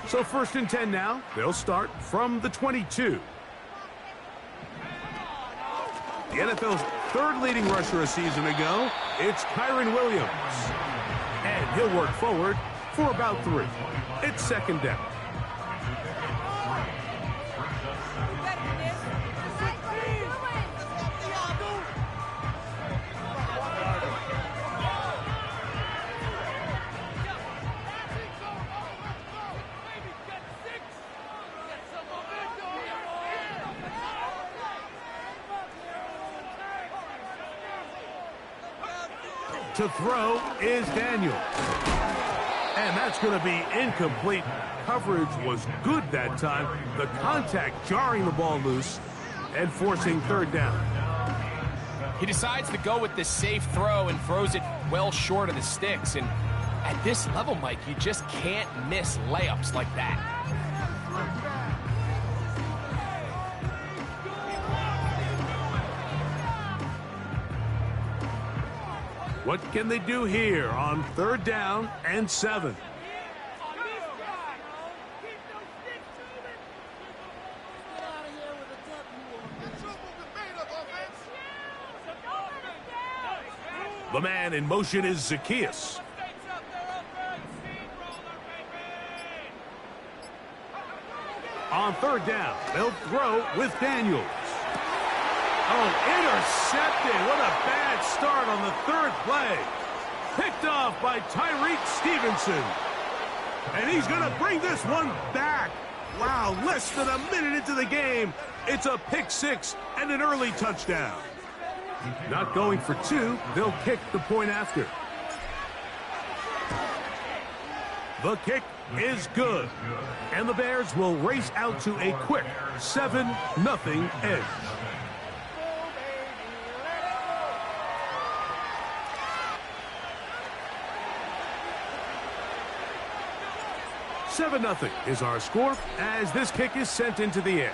So 1st and 10 now. They'll start from the 22. The NFL's 3rd leading rusher a season ago, it's Kyren Williams. And he'll work forward for about 3. It's 2nd down. To throw is Daniel. And that's going to be incomplete. Coverage was good that time. The contact jarring the ball loose and forcing 3rd down. He decides to go with the safe throw and throws it well short of the sticks. And at this level, Mike, you just can't miss layups like that. What can they do here on 3rd down and 7? The man in motion is Zacchaeus. On 3rd down, they'll throw with Daniels. Oh, intercepted. What a bad start on the 3rd play. Picked off by Tyreek Stevenson. And he's going to bring this one back. Wow, less than a minute into the game. It's a pick 6 and an early touchdown. Not going for 2. They'll kick the point after. The kick is good. And the Bears will race out to a quick 7-0 edge. $7-0 is our score as this kick is sent into the air.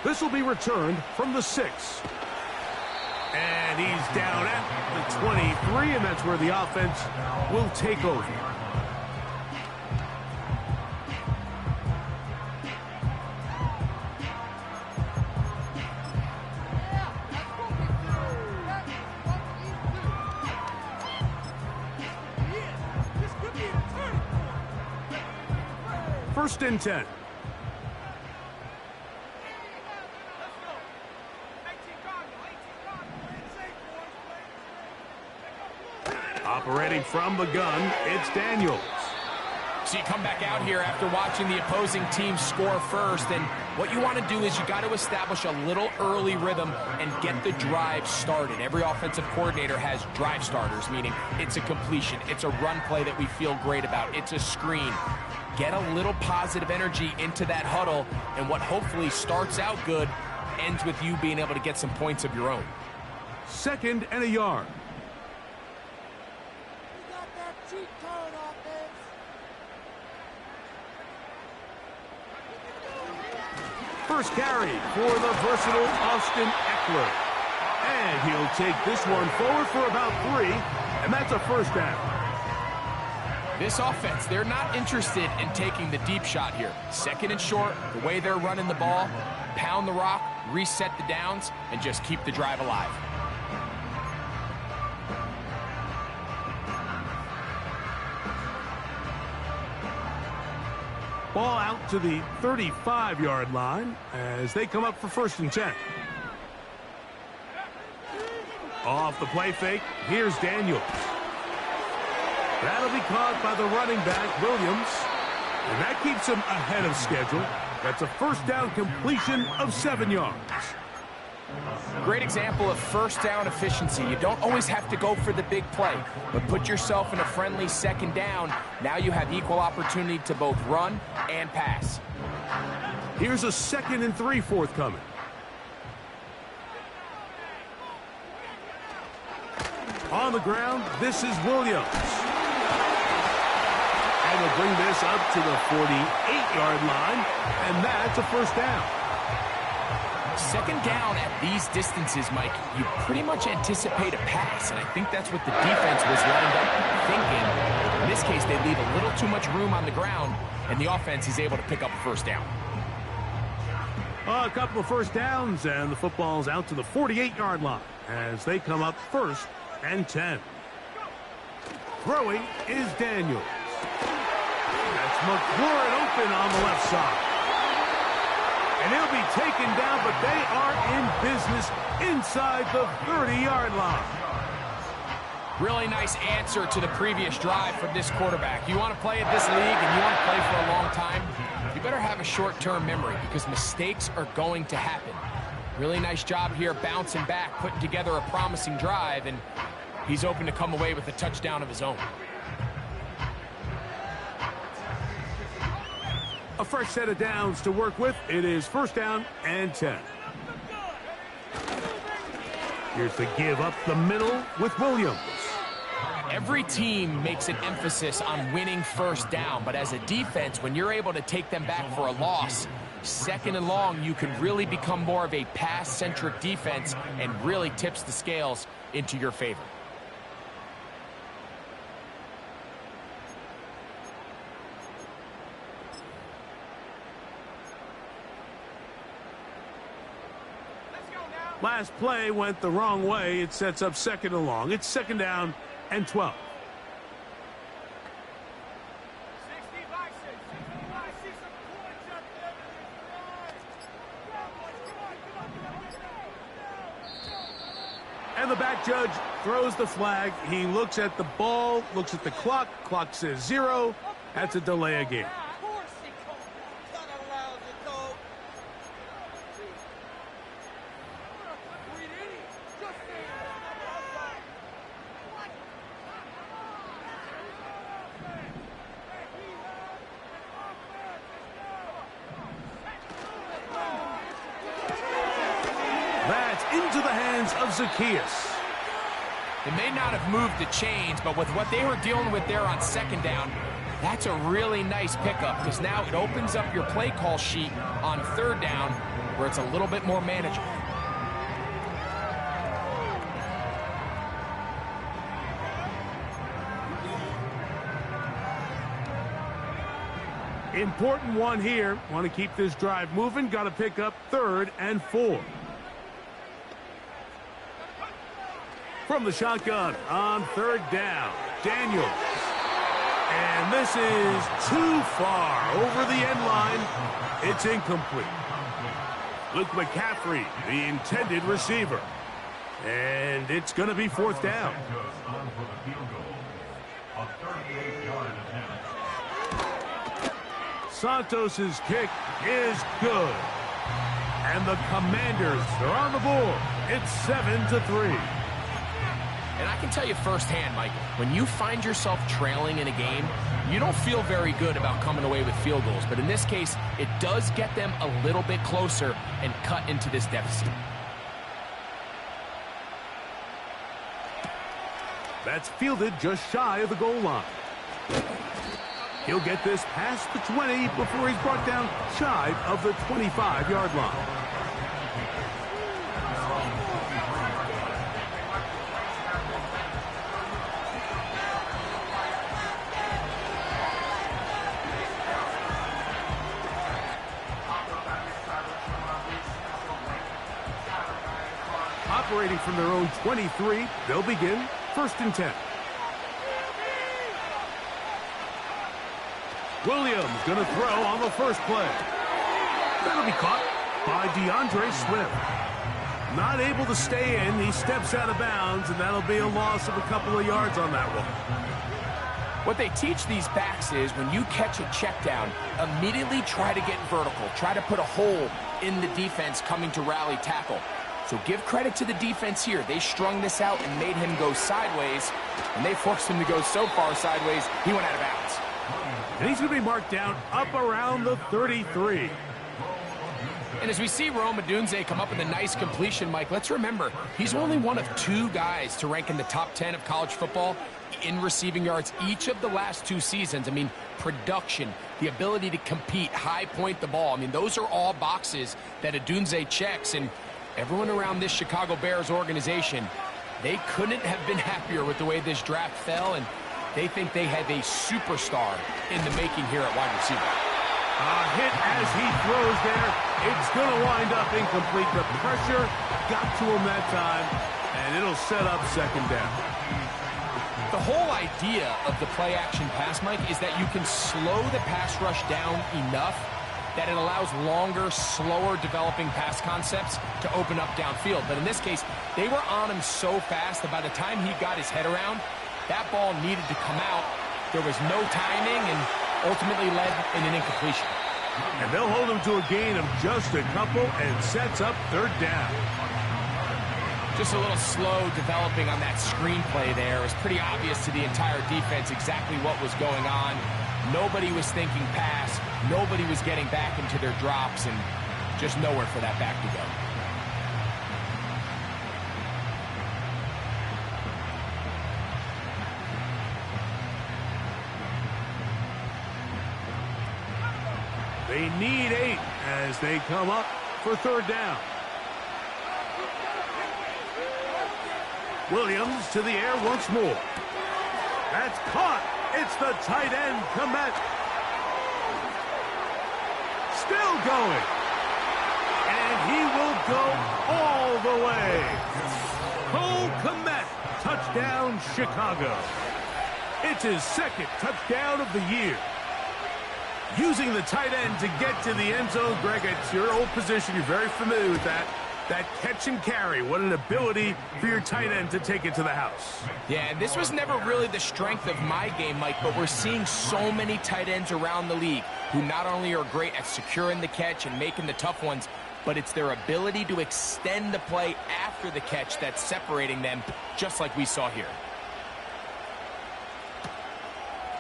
This will be returned from the 6. And he's down at the 23, and that's where the offense will take over. First and 10. Operating from the gun, it's Daniels. So you come back out here after watching the opposing team score first, and what you want to do is you got to establish a little early rhythm and get the drive started. Every offensive coordinator has drive starters, meaning it's a completion, it's a run play that we feel great about, it's a screen. Get a little positive energy into that huddle, and what hopefully starts out good ends with you being able to get some points of your own. 2nd and a yard. First carry for the versatile Austin Ekeler. And he'll take this one forward for about 3, and that's a 1st down. This offense, they're not interested in taking the deep shot here. 2nd and short, the way they're running the ball, pound the rock, reset the downs, and just keep the drive alive. Ball out to the 35-yard line as they come up for 1st and 10. Off the play fake, here's Daniels. That'll be caught by the running back, Williams. And that keeps him ahead of schedule. That's a 1st down completion of 7 yards. Great example of 1st down efficiency. You don't always have to go for the big play, but put yourself in a friendly 2nd down. Now you have equal opportunity to both run and pass. Here's a 2nd and 3 forthcoming. On the ground, this is Williams. And they'll bring this up to the 48-yard line, and that's a 1st down. Second down at these distances, Mike, you pretty much anticipate a pass, and I think that's what the defense was lined up thinking. In this case, they leave a little too much room on the ground, and the offense is able to pick up a first down. A couple of first downs, and the football's out to the 48-yard line as they come up 1st and 10. Throwing is Daniels. That's McLaurin open on the left side. And he'll be taken down, but they are in business inside the 30-yard line. Really nice answer to the previous drive from this quarterback. You want to play at this league and you want to play for a long time, you better have a short-term memory because mistakes are going to happen. Really nice job here bouncing back, putting together a promising drive, and he's open to come away with a touchdown of his own. A fresh set of downs to work with. It is 1st down and 10. Here's the give up the middle with Williams. Every team makes an emphasis on winning first down, but as a defense, when you're able to take them back for a loss, 2nd and long, you can really become more of a pass-centric defense and really tips the scales into your favor. Last play went the wrong way. It sets up 2nd and long. It's 2nd down and 12. And the back judge throws the flag. He looks at the ball, looks at the clock. Clock says 0. That's a delay of game. That's into the hands of Zaccheaus. They may not have moved the chains, but with what they were dealing with there on 2nd down, that's a really nice pickup because now it opens up your play call sheet on 3rd down where it's a little bit more manageable. Important one here. Want to keep this drive moving. Got to pick up 3rd and 4. From the shotgun on 3rd down, Daniels. And this is too far over the end line. It's incomplete. Luke McCaffrey, the intended receiver. And it's going to be 4th down. Santos's kick is good. And the Commanders are on the board. It's 7-3. And I can tell you firsthand, Mike, when you find yourself trailing in a game, you don't feel very good about coming away with field goals. But in this case, it does get them a little bit closer and cut into this deficit. That's fielded just shy of the goal line. He'll get this past the 20 before he's brought down shy of the 25-yard line. Operating from their own 23, they'll begin 1st and 10. Williams going to throw on the first play. That'll be caught by DeAndre Swift. Not able to stay in. He steps out of bounds, and that'll be a loss of a couple of yards on that one. What they teach these backs is when you catch a check down, immediately try to get vertical. Try to put a hole in the defense coming to rally tackle. So give credit to the defense here. They strung this out and made him go sideways, and they forced him to go so far sideways, he went out of bounds. And he's going to be marked down up around the 33. And as we see Rome Odunze come up with a nice completion, Mike, let's remember, he's only one of 2 guys to rank in the top 10 of college football in receiving yards each of the last 2 seasons. I mean, production, the ability to compete, high point the ball. I mean, those are all boxes that Odunze checks, and everyone around this Chicago Bears organization, they couldn't have been happier with the way this draft fell, and they think they have a superstar in the making here at wide receiver. Hit as he throws there. It's going to wind up incomplete. The pressure got to him that time, and it'll set up second down. The whole idea of the play-action pass, Mike, is that you can slow the pass rush down enough that it allows longer, slower developing pass concepts to open up downfield. But in this case, they were on him so fast that by the time he got his head around, that ball needed to come out. There was no timing and ultimately led in an incompletion. And they'll hold him to a gain of just a couple and sets up third down. Just a little slow developing on that screenplay there. It was pretty obvious to the entire defense exactly what was going on. Nobody was thinking pass. Nobody was getting back into their drops, and just nowhere for that back to go. They need 8 as they come up for third down. Williams to the air once more. That's caught. It's the tight end, Kmet. Still going. And he will go all the way. Cole Kmet, touchdown Chicago. It's his 2nd touchdown of the year. Using the tight end to get to the end zone, Greg, it's your old position. You're very familiar with that. That catch and carry, what an ability for your tight end to take it to the house. Yeah, and this was never really the strength of my game, Mike, but we're seeing so many tight ends around the league who not only are great at securing the catch and making the tough ones, but it's their ability to extend the play after the catch that's separating them, just like we saw here.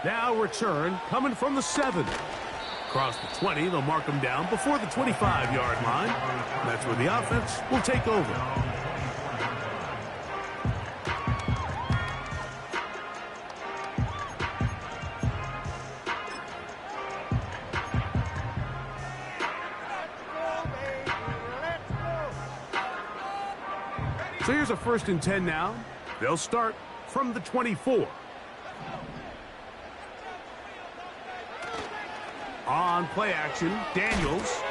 Now return coming from the 7. Across the 20, they'll mark them down before the 25-yard line. That's where the offense will take over. So here's a 1st and 10 now. They'll start from the 24. On play action, Daniels.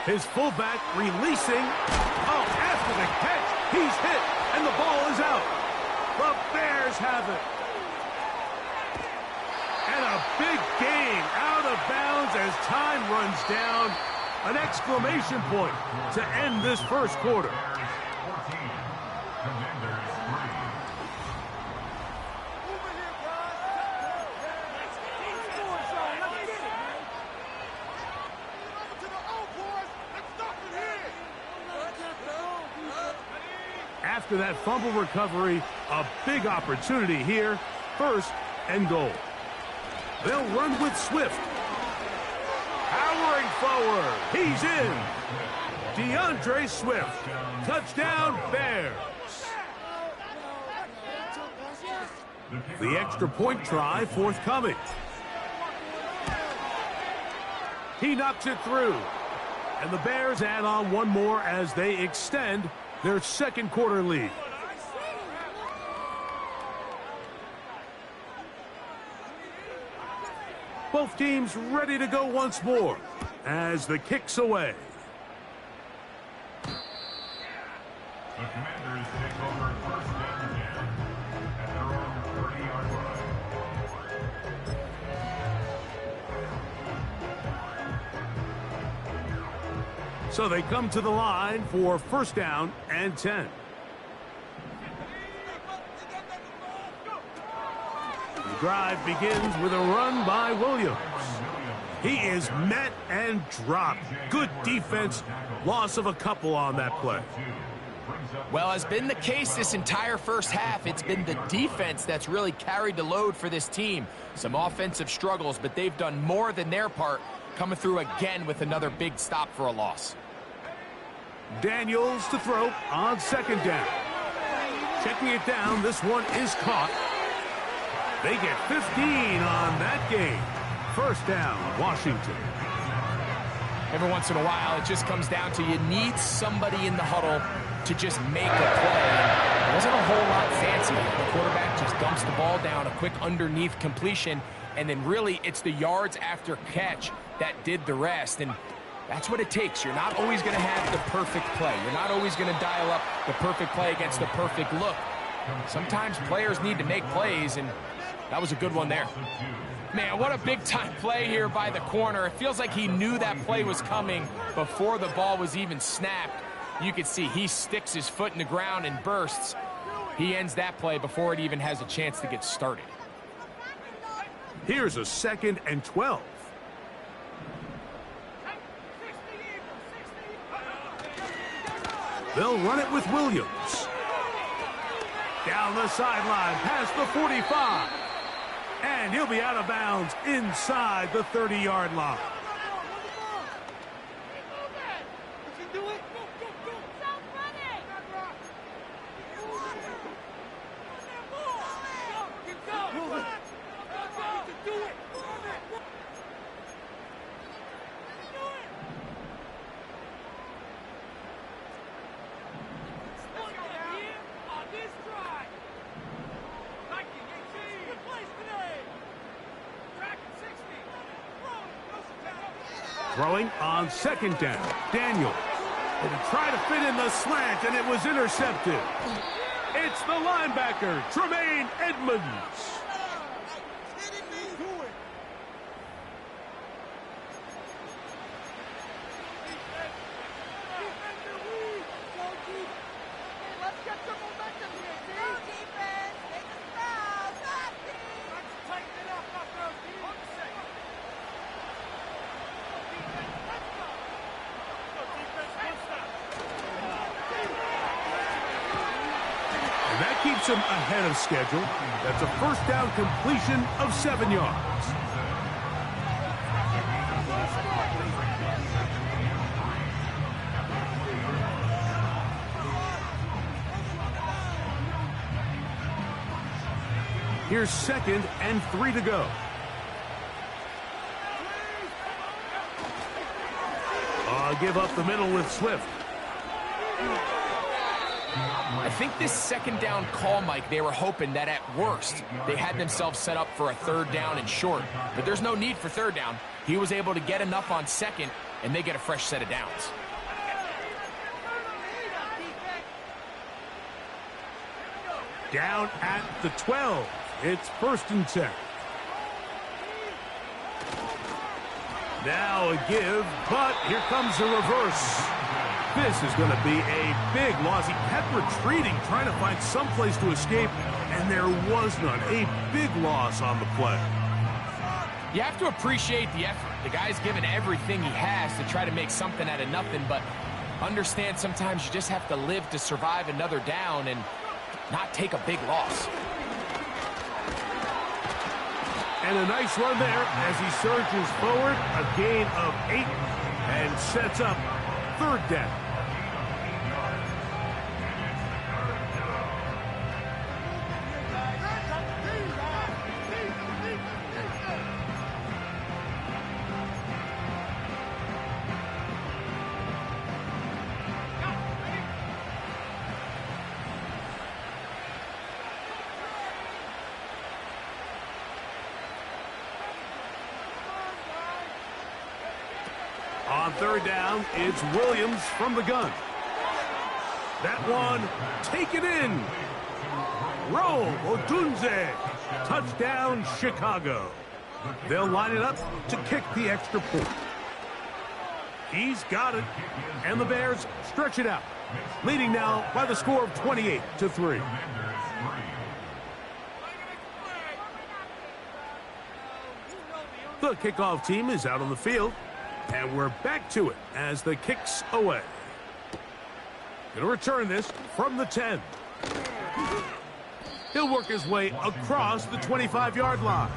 His fullback releasing. Oh, after the catch, he's hit, and the ball is out. The Bears have it. And a big gain out of bounds as time runs down. An exclamation point to end this first quarter. After that fumble recovery, a big opportunity here. 1st and goal. They'll run with Swift. Powering forward. He's in. DeAndre Swift. Touchdown, Bears. The extra point try forthcoming. He knocks it through. And the Bears add on one more as they extend their 2nd quarter lead. Both teams ready to go once more as the kick's away. The Commanders take over 1st and 10 at their own 30-yard line. So they come to the line for 1st down and 10. The drive begins with a run by Williams. He is met and dropped. Good defense. Loss of a couple on that play. Well, has been the case this entire first half. It's been the defense that's really carried the load for this team. Some offensive struggles, but they've done more than their part, coming through again with another big stop for a loss. Daniels to throw on second down. Checking it down, this one is caught. They get 15 on that game. First down, Washington. Every once in a while, it just comes down to you need somebody in the huddle to just make a play. And it wasn't a whole lot fancy. The quarterback just dumps the ball down, a quick underneath completion, and then really it's the yards after catch that did the rest. And that's what it takes. You're not always going to have the perfect play. You're not always going to dial up the perfect play against the perfect look. Sometimes players need to make plays, and that was a good one there. Man, what a big-time play here by the corner. It feels like he knew that play was coming before the ball was even snapped. You can see he sticks his foot in the ground and bursts. He ends that play before it even has a chance to get started. Here's a 2nd and 12. They'll run it with Williams. Down the sideline, past the 45. And he'll be out of bounds inside the 30-yard line. Throwing on second down, Daniel. They try to fit in the slant, and it was intercepted. It's the linebacker, Tremaine Edmonds. That keeps him ahead of schedule. That's a first down completion of 7 yards. Here's 2nd and 3 to go. Give up the middle with Swift. I think this second down call, Mike, they were hoping that at worst they had themselves set up for a 3rd down and short. But there's no need for 3rd down. He was able to get enough on 2nd, and they get a fresh set of downs. Down at the 12. It's 1st and 10. Now a give, but here comes the reverse. This is going to be a big loss. He kept retreating, trying to find some place to escape, and there was none. A big loss on the play. You have to appreciate the effort. The guy's given everything he has to try to make something out of nothing, but understand sometimes you just have to live to survive another down and not take a big loss. And a nice run there as he surges forward, a gain of 8, and sets up 3rd down. On 3rd down, it's Williams from the gun. That one taken in. Roll Odunze. Touchdown, Chicago. They'll line it up to kick the extra point. He's got it. And the Bears stretch it out, leading now by the score of 28-3. The kickoff team is out on the field. And we're back to it as the kick's away. Going to return this from the 10. He'll work his way across the 25-yard line.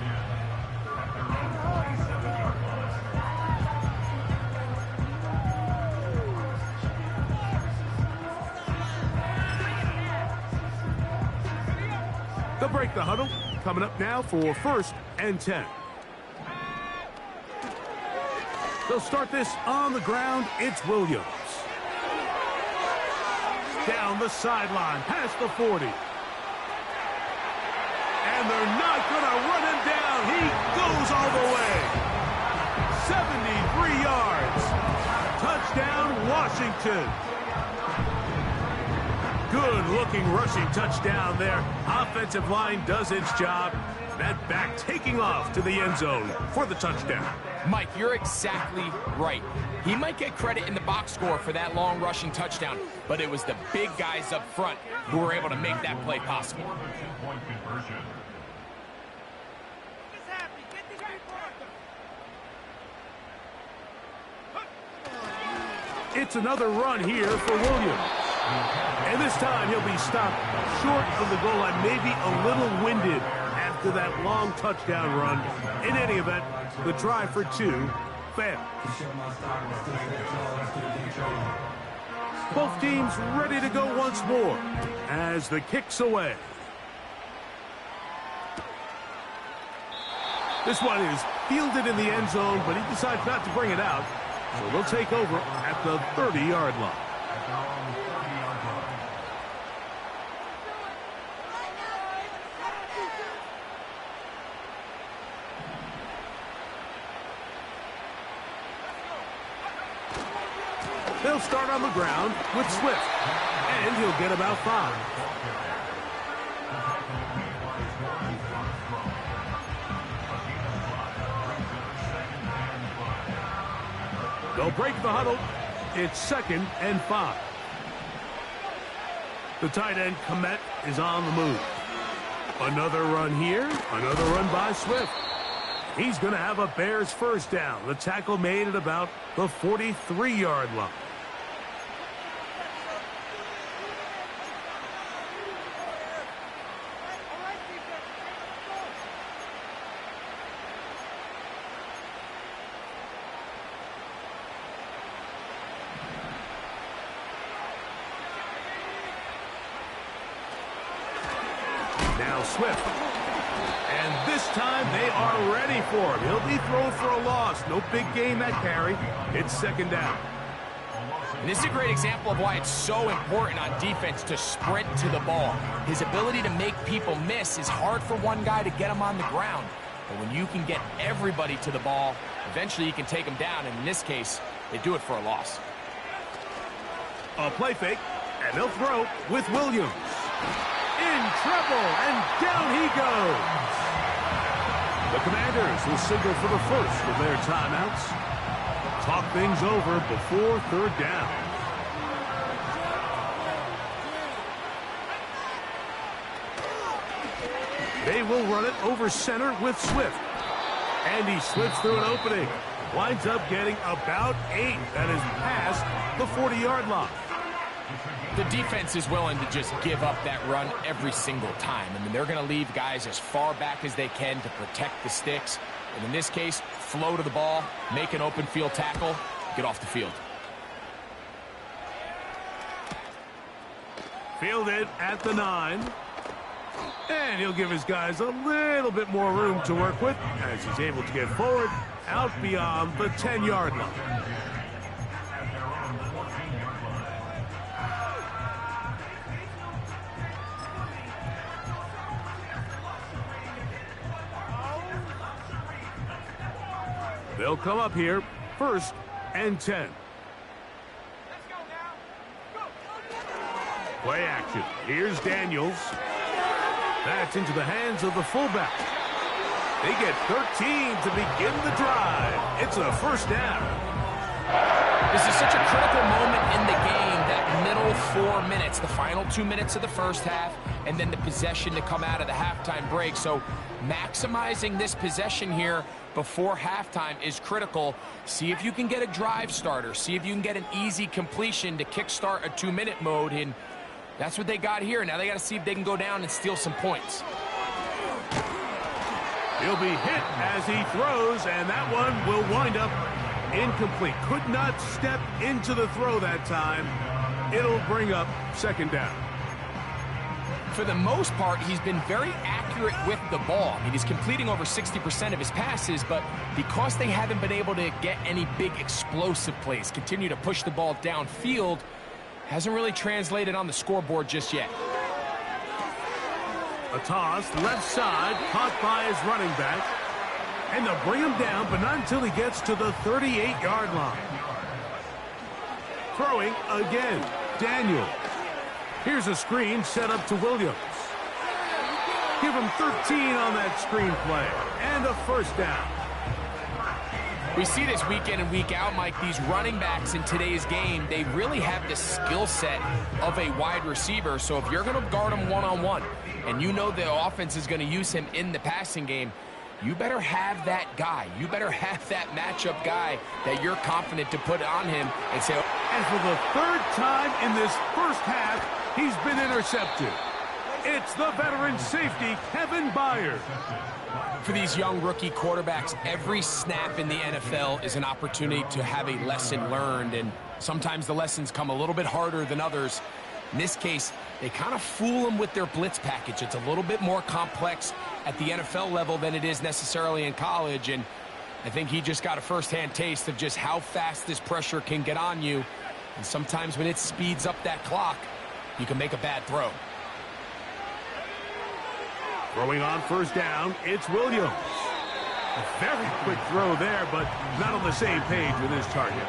break the huddle. Coming up now for 1st and 10. They'll start this on the ground. It's Williams. Down the sideline, past the 40. And they're not going to run him down. He goes all the way. 73 yards. Touchdown, Washington. Good-looking rushing touchdown there. Offensive line does its job. That back taking off to the end zone for the touchdown. Mike, you're exactly right. He might get credit in the box score for that long rushing touchdown, but it was the big guys up front who were able to make that play possible. Two-point conversion. It's another run here for Williams. And this time he'll be stopped short of the goal line, maybe a little winded after that long touchdown run. In any event, the try for 2 fails. Both teams ready to go once more as the kick's away. This one is fielded in the end zone, but he decides not to bring it out. So they'll take over at the 30-yard line. They'll start on the ground with Swift, and he'll get about 5. They'll break the huddle. It's 2nd and 5. The tight end, Komet, is on the move. Another run here. Another run by Swift. He's going to have a Bears first down. The tackle made at about the 43-yard line. Now Swift. And this time they are ready for him. He'll be thrown for a loss. No big gain that carry. It's 2nd down. And this is a great example of why it's so important on defense to sprint to the ball. His ability to make people miss is hard for one guy to get him on the ground. But when you can get everybody to the ball, eventually you can take them down. And in this case, they do it for a loss. A play fake, and they'll throw with Williams. In trouble, and down he goes. The Commanders will signal for the first of their timeouts. Talk things over before 3rd down. They will run it over center with Swift. And he slips through an opening. Winds up getting about 8. That is past the 40-yard line. The defense is willing to just give up that run every single time. I mean, they're going to leave guys as far back as they can to protect the sticks. And in this case, flow to the ball, make an open field tackle, get off the field. Fielded at the 9. And he'll give his guys a little bit more room to work with as he's able to get forward out beyond the 10-yard line. They'll come up here, 1st and 10. Play action. Here's Daniels. That's into the hands of the fullback. They get 13 to begin the drive. It's a 1st down. This is such a critical moment in the game, that middle 4 minutes, the final 2 minutes of the first half, and then the possession to come out of the halftime break. So maximizing this possession here before halftime is critical. See if you can get a drive starter. See if you can get an easy completion to kickstart a 2-minute mode. And that's what they got here. Now they got to see if they can go down and steal some points. He'll be hit as he throws, and that one will wind up incomplete. Could not step into the throw that time. It'll bring up 2nd down. For the most part, he's been very accurate accurate with the ball. I mean, he's completing over 60% of his passes, but because they haven't been able to get any big explosive plays, continue to push the ball downfield, hasn't really translated on the scoreboard just yet. A toss, left side, caught by his running back. And they'll bring him down, but not until he gets to the 38-yard line. Throwing again, Daniel. Here's a screen set up to Williams. Give him 13 on that screen play, and a first down. We see this week in and week out, Mike, these running backs in today's game, they really have the skill set of a wide receiver. So if you're going to guard him one-on-one, and you know the offense is going to use him in the passing game, you better have that guy. You better have that matchup guy that you're confident to put on him and say, and for the third time in this first half, he's been intercepted. It's the veteran safety, Kevin Byard. For these young rookie quarterbacks, every snap in the NFL is an opportunity to have a lesson learned, and sometimes the lessons come a little bit harder than others. In this case, they kind of fool them with their blitz package. It's a little bit more complex at the NFL level than it is necessarily in college, and I think he just got a first-hand taste of just how fast this pressure can get on you, and sometimes when it speeds up that clock, you can make a bad throw. Throwing on first down, it's Williams. A very quick throw there, but not on the same page with his target.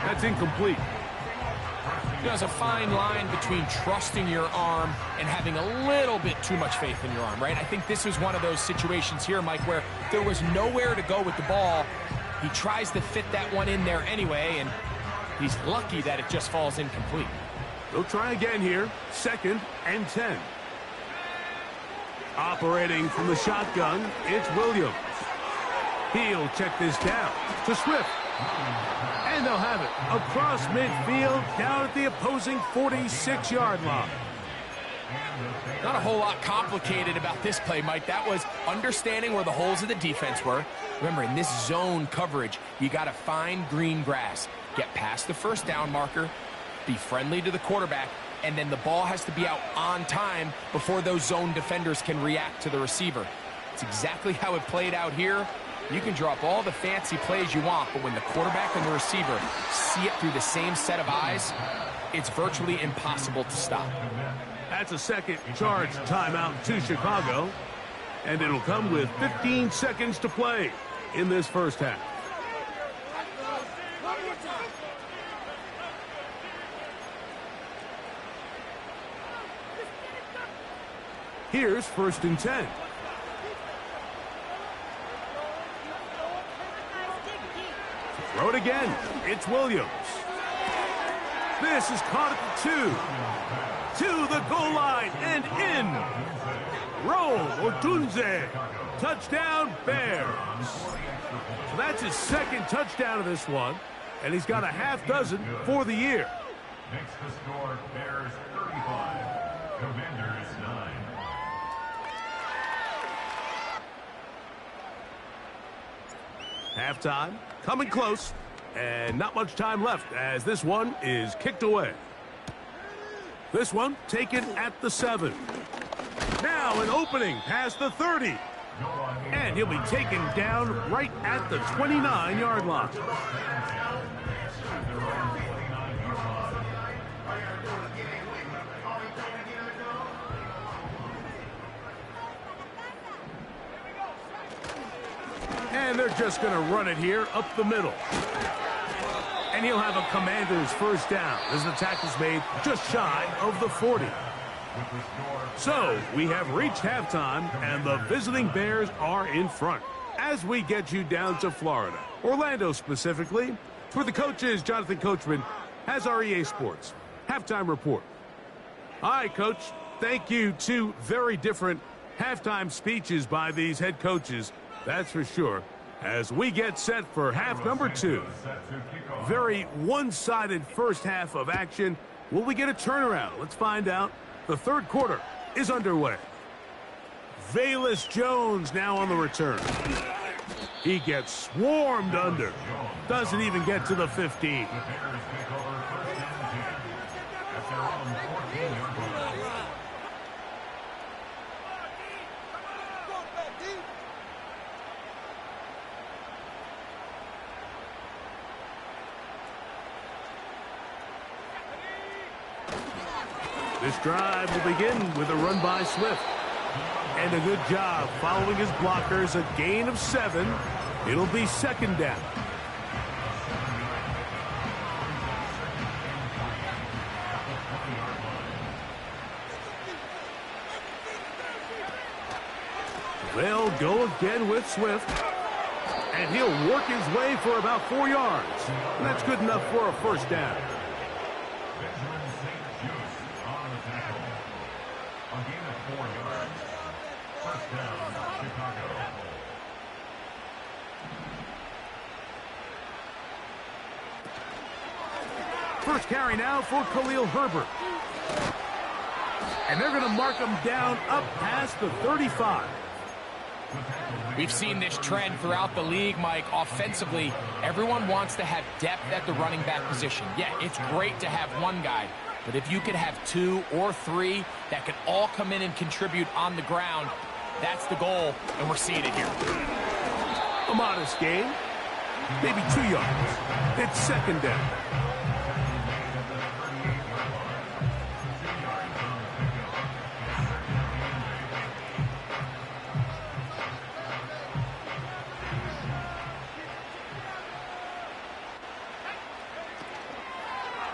That's incomplete. There's a fine line between trusting your arm and having a little bit too much faith in your arm, right? I think this was one of those situations here, Mike, where there was nowhere to go with the ball. He tries to fit that one in there anyway, and he's lucky that it just falls incomplete. They'll try again here. 2nd and 10. Operating from the shotgun, it's Williams. He'll check this down to Swift. And they'll have it across midfield down at the opposing 46-yard line. Not a whole lot complicated about this play, Mike. That was understanding where the holes of the defense were. Remember, in this zone coverage, you got to find green grass, get past the first down marker, be friendly to the quarterback, and then the ball has to be out on time before those zone defenders can react to the receiver. It's exactly how it played out here. You can drop all the fancy plays you want, but when the quarterback and the receiver see it through the same set of eyes, it's virtually impossible to stop. That's a second charge timeout to Chicago, and it'll come with 15 seconds to play in this first half. Here's 1st and 10. Throw it again. It's Williams. This is caught at the 2. To the goal line and in. Roll Otunze. Touchdown, Bears. So that's his 2nd touchdown of this one, and he's got a half dozen for the year. Makes the score Bears 35, Commanders 9. Halftime coming close, and not much time left as this one is kicked away. This one taken at the 7. Now an opening past the 30. And he'll be taken down right at the 29-yard line. And they're just going to run it here up the middle. And he'll have a Commander's first down as the tackle's made just shy of the 40. So we have reached halftime, and the visiting Bears are in front as we get you down to Florida, Orlando specifically, where the coach is Jonathan Coachman has our EA Sports halftime report. All right, Coach, thank you. 2 very different halftime speeches by these head coaches, that's for sure, as we get set for half number 2. Very one-sided first half of action. Will we get a turnaround? Let's find out. The third quarter is underway. Velus Jones now on the return. He gets swarmed under. Doesn't even get to the 15. This drive will begin with a run by Swift. And a good job following his blockers, a gain of 7. It'll be second down. They'll go again with Swift. And he'll work his way for about 4 yards. And that's good enough for a first down. Benjamin St-Juste on the tackle. A gain of 4 yards. First down, Chicago. First carry now for Khalil Herbert. And they're going to mark him down up past the 35. We've seen this trend throughout the league, Mike. Offensively, everyone wants to have depth at the running back position. Yeah, it's great to have one guy, but if you could have 2 or 3 that can all come in and contribute on the ground, that's the goal, and we're seeing it here. A modest gain, maybe 2 yards. It's second down.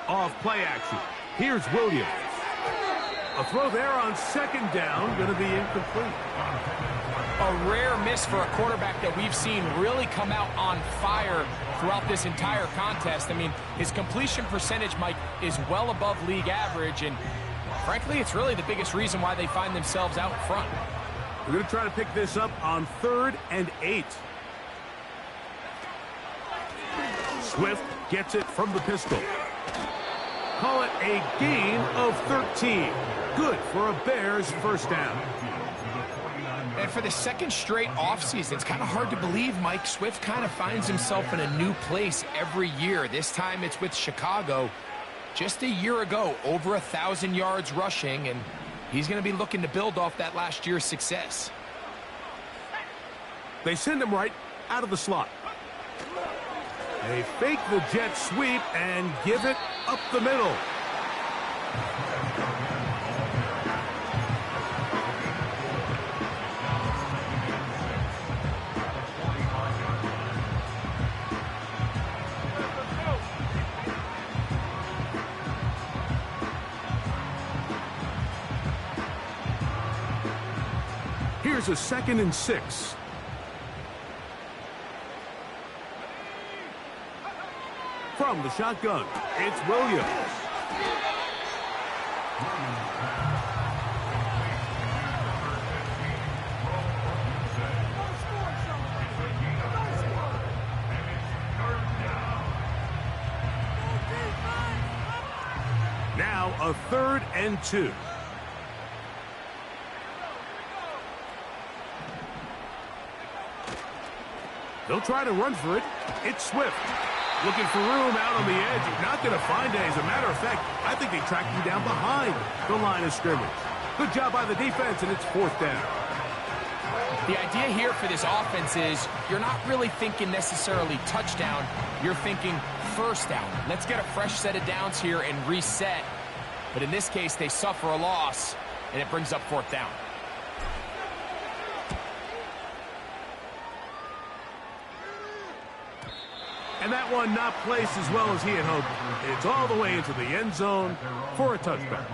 Off play action. Here's Williams. A throw there on second down, going to be incomplete. A rare miss for a quarterback that we've seen really come out on fire throughout this entire contest. I mean, his completion percentage, Mike, is well above league average, and frankly, it's really the biggest reason why they find themselves out front. We're going to try to pick this up on 3rd and 8. Swift gets it from the pistol. Call it a gain of 13. Good for a Bears first down. And for the second straight offseason, it's kind of hard to believe Mike Swift kind of finds himself in a new place every year. This time it's with Chicago. Just a year ago, over 1,000 yards rushing, and he's going to be looking to build off that last year's success. They send him right out of the slot. They fake the jet sweep and give it up the middle. Here's a 2nd and 6. From the shotgun, it's Williams. Now a 3rd and 2. They'll try to run for it. It's Swift. Looking for room out on the edge. Not going to find it. As a matter of fact, I think they tracked him down behind the line of scrimmage. Good job by the defense, and it's 4th down. The idea here for this offense is you're not really thinking necessarily touchdown. You're thinking first down. Let's get a fresh set of downs here and reset. But in this case, they suffer a loss, and it brings up 4th down. And that one not placed as well as he had hoped. It's all the way into the end zone for a touchback.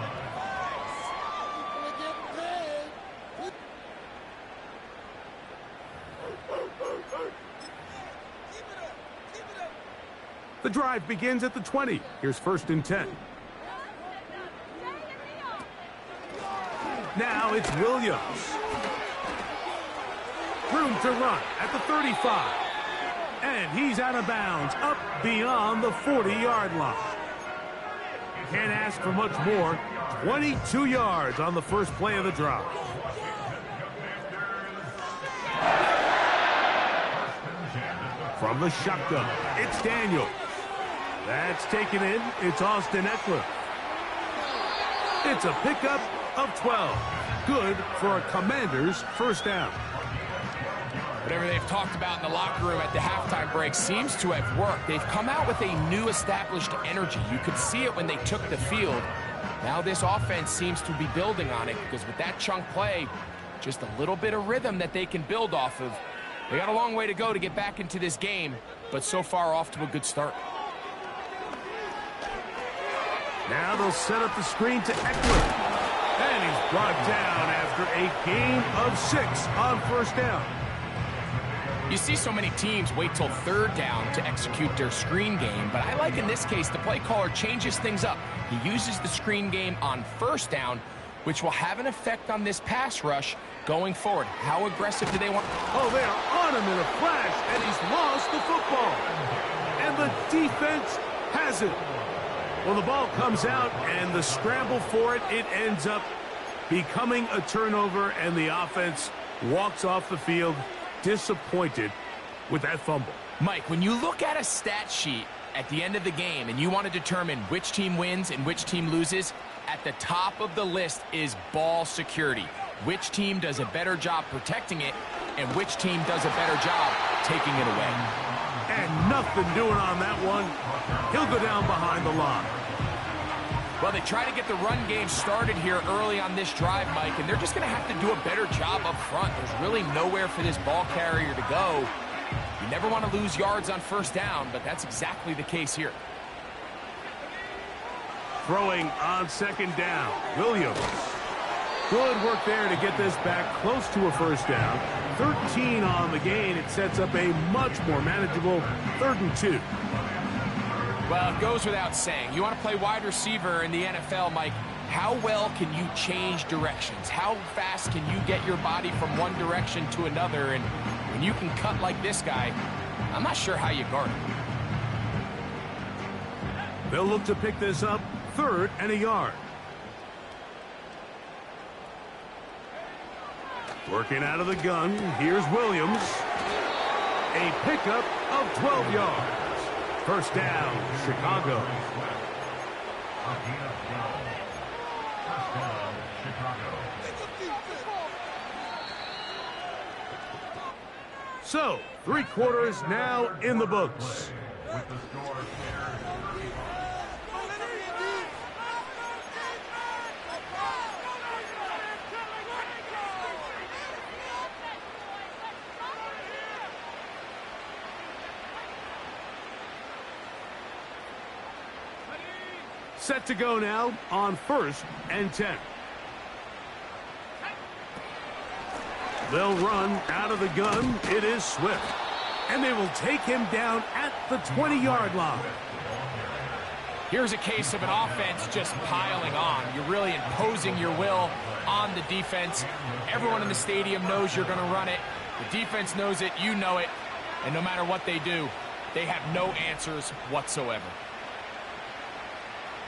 The drive begins at the 20. Here's 1st and 10. Now it's Williams. Room to run at the 35. And he's out of bounds, up beyond the 40-yard line. Can't ask for much more. 22 yards on the first play of the drive. From the shotgun, it's Daniels. That's taken in. It's Austin Eckler. It's a pickup of 12. Good for a Commanders first down. Whatever they've talked about in the locker room at the halftime break seems to have worked. They've come out with a new established energy. You could see it when they took the field. Now this offense seems to be building on it, because with that chunk play, just a little bit of rhythm that they can build off of. They got a long way to go to get back into this game, but so far off to a good start. Now they'll set up the screen to Eckler. And he's brought down after a gain of 6 on first down. You see so many teams wait till third down to execute their screen game, but I like in this case the play caller changes things up. He uses the screen game on first down, which will have an effect on this pass rush going forward. How aggressive do they want? Oh, they are on him in a flash, and he's lost the football. And the defense has it. Well, the ball comes out, and the scramble for it, it ends up becoming a turnover, and the offense walks off the field disappointed with that fumble. Mike, when you look at a stat sheet at the end of the game and you want to determine which team wins and which team loses, at the top of the list is ball security. Which team does a better job protecting it, and which team does a better job taking it away. And nothing doing on that one. He'll go down behind the line. Well, they try to get the run game started here early on this drive, Mike, and they're just going to have to do a better job up front. There's really nowhere for this ball carrier to go. You never want to lose yards on first down, but that's exactly the case here. Throwing on second down, Williams. Good work there to get this back close to a first down. 13 on the gain. It sets up a much more manageable 3rd and 2. Well, it goes without saying. You want to play wide receiver in the NFL, Mike, how well can you change directions? How fast can you get your body from one direction to another? And when you can cut like this guy, I'm not sure how you guard him. They'll look to pick this up 3rd and a yard. Working out of the gun, here's Williams. A pickup of 12 yards. First down, Chicago. So, 3 quarters now in the books. Set to go now on 1st and 10. They'll run out of the gun. It is Swift. And they will take him down at the 20-yard line. Here's a case of an offense just piling on. You're really imposing your will on the defense. Everyone in the stadium knows you're going to run it. The defense knows it. You know it. And no matter what they do, they have no answers whatsoever.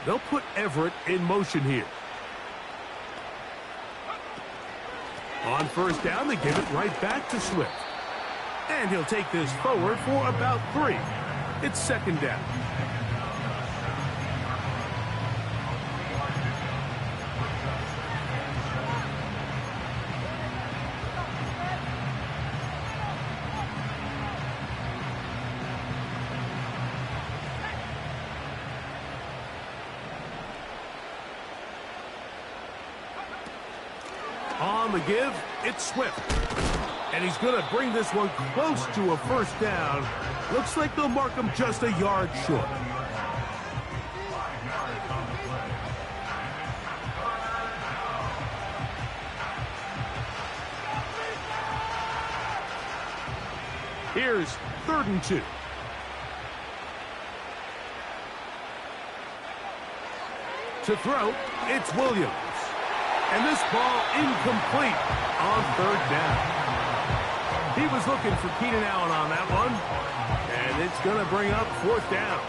They'll put Everett in motion here. On first down, they give it right back to Swift. And he'll take this forward for about 3. It's 2nd down. On the give, it's Swift. And he's going to bring this one close to a first down. Looks like they'll mark him just a yard short. Here's 3rd and 2. To throw, it's Williams. And this ball incomplete on 3rd down. He was looking for Keenan Allen on that one. And it's going to bring up 4th down.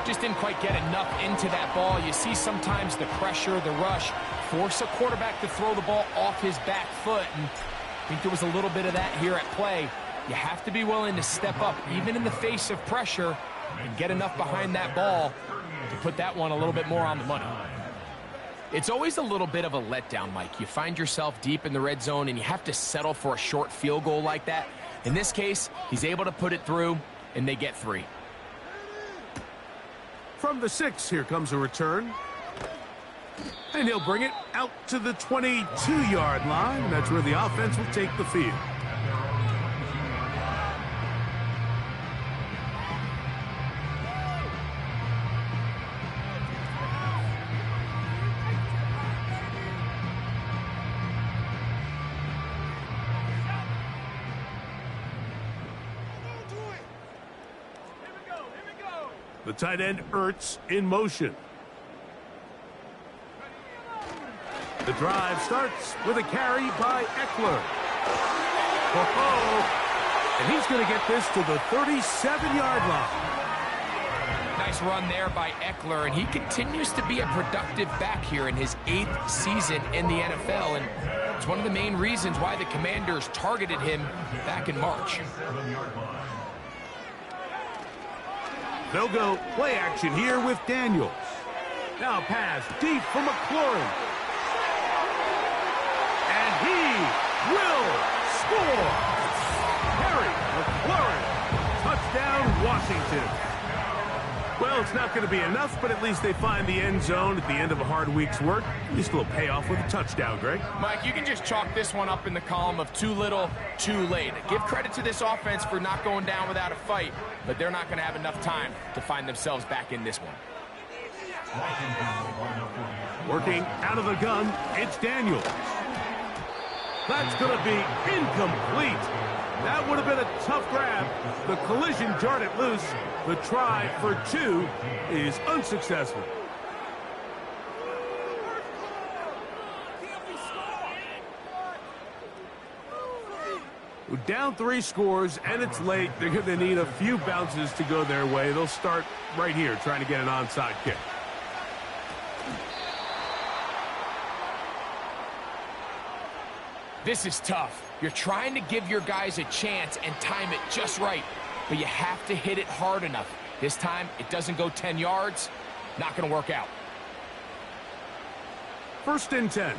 Just didn't quite get enough into that ball. You see sometimes the pressure, the rush, force a quarterback to throw the ball off his back foot. And I think there was a little bit of that here at play. You have to be willing to step up, even in the face of pressure, and get enough behind that ball to put that one a little bit more on the money. It's always a little bit of a letdown, Mike. You find yourself deep in the red zone, and you have to settle for a short field goal like that. In this case, he's able to put it through, and they get 3. From the 6, here comes a return. And he'll bring it out to the 22-yard line. That's where the offense will take the field. The tight end, Ertz, in motion. The drive starts with a carry by Eckler. And he's going to get this to the 37-yard line. Nice run there by Eckler, and he continues to be a productive back here in his 8th season in the NFL, and it's one of the main reasons why the Commanders targeted him back in March. They'll go play action here with Daniels. Now pass deep for McLaurin. And he will score. Harry McLaurin. Touchdown, Washington. Well, it's not going to be enough, but at least they find the end zone at the end of a hard week's work. At least a little payoff with a touchdown, Greg. Mike, you can just chalk this one up in the column of too little, too late. Give credit to this offense for not going down without a fight, but they're not going to have enough time to find themselves back in this one. Working out of the gun, it's Daniels. That's going to be incomplete. That would have been a tough grab. The collision jarred it loose. The try for 2 is unsuccessful. Down 3 scores, and it's late. They're going to need a few bounces to go their way. They'll start right here trying to get an onside kick. This is tough. You're trying to give your guys a chance and time it just right, but you have to hit it hard enough. This time, it doesn't go 10 yards. Not going to work out. 1st and 10.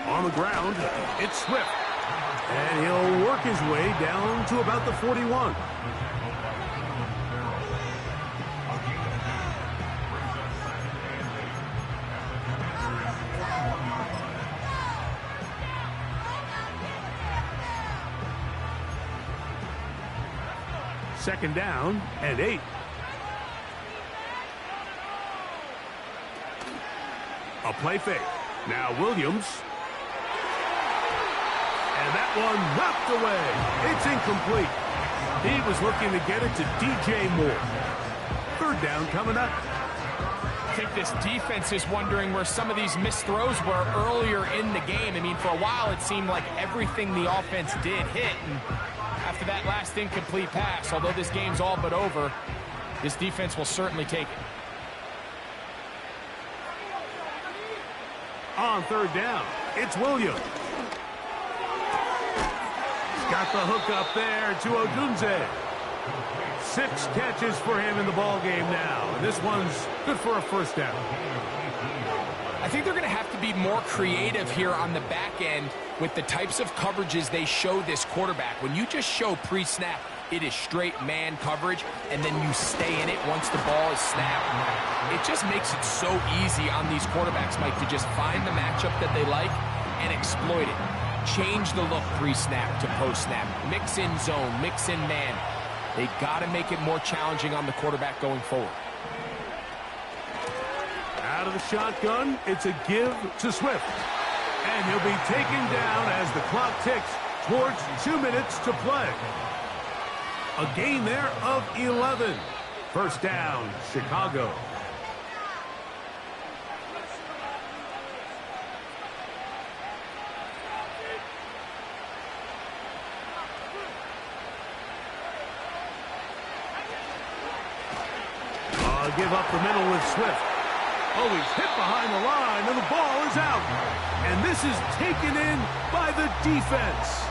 On the ground, it's Swift. And he'll work his way down to about the 41. Second down and 8. A play fake. Now Williams. And that one knocked away. It's incomplete. He was looking to get it to DJ Moore. 3rd down coming up. I think this defense is wondering where some of these missed throws were earlier in the game. I mean, for a while it seemed like everything the offense did hit, and after that last incomplete pass, although this game's all but over, this defense will certainly take it. On 3rd down, it's Williams. He's got the hook up there to Odunze. 6 catches for him in the ball game now. And this one's good for a 1st down. I think they're going to have to be more creative here on the back end with the types of coverages they show this quarterback. When you just show pre-snap, it is straight man coverage, and then you stay in it once the ball is snapped. It just makes it so easy on these quarterbacks, Mike, to just find the matchup that they like and exploit it. Change the look pre-snap to post-snap. Mix in zone, mix in man. They got to make it more challenging on the quarterback going forward. Out of the shotgun, it's a give to Swift. And he'll be taken down as the clock ticks towards 2 minutes to play. A gain there of 11. 1st down, Chicago. Give up the middle with Swift. Oh, he's hit behind the line, and the ball is out. And this is taken in by the defense.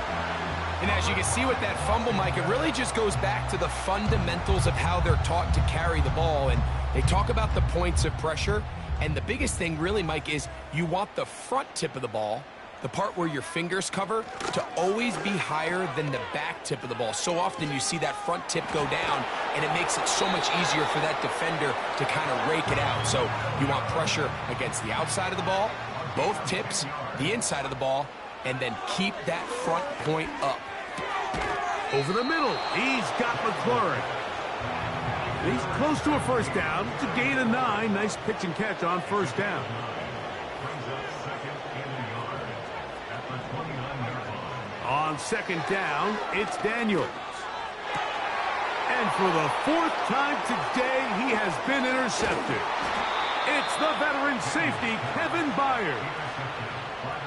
And as you can see with that fumble, Mike, it really just goes back to the fundamentals of how they're taught to carry the ball. And they talk about the points of pressure. And the biggest thing really, Mike, is you want the front tip of the ball the part where your fingers cover, to always be higher than the back tip of the ball. So often you see that front tip go down, and it makes it so much easier for that defender to kind of rake it out. So you want pressure against the outside of the ball, both tips, the inside of the ball, and then keep that front point up. Over the middle, he's got McLaurin. He's close to a first down. It's a gain of 9. Nice pitch and catch on first down. On second down, it's Daniels. And for the 4th time today, he has been intercepted. It's the veteran safety, Kevin Byard.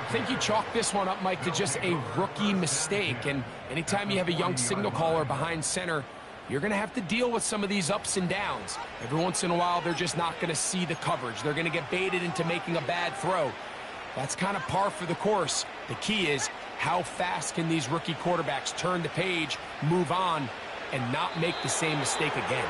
I think you chalk this one up, Mike, to just a rookie mistake. And anytime you have a young signal caller behind center, you're going to have to deal with some of these ups and downs. Every once in a while, they're just not going to see the coverage. They're going to get baited into making a bad throw. That's kind of par for the course. The key is, how fast can these rookie quarterbacks turn the page, move on, and not make the same mistake again?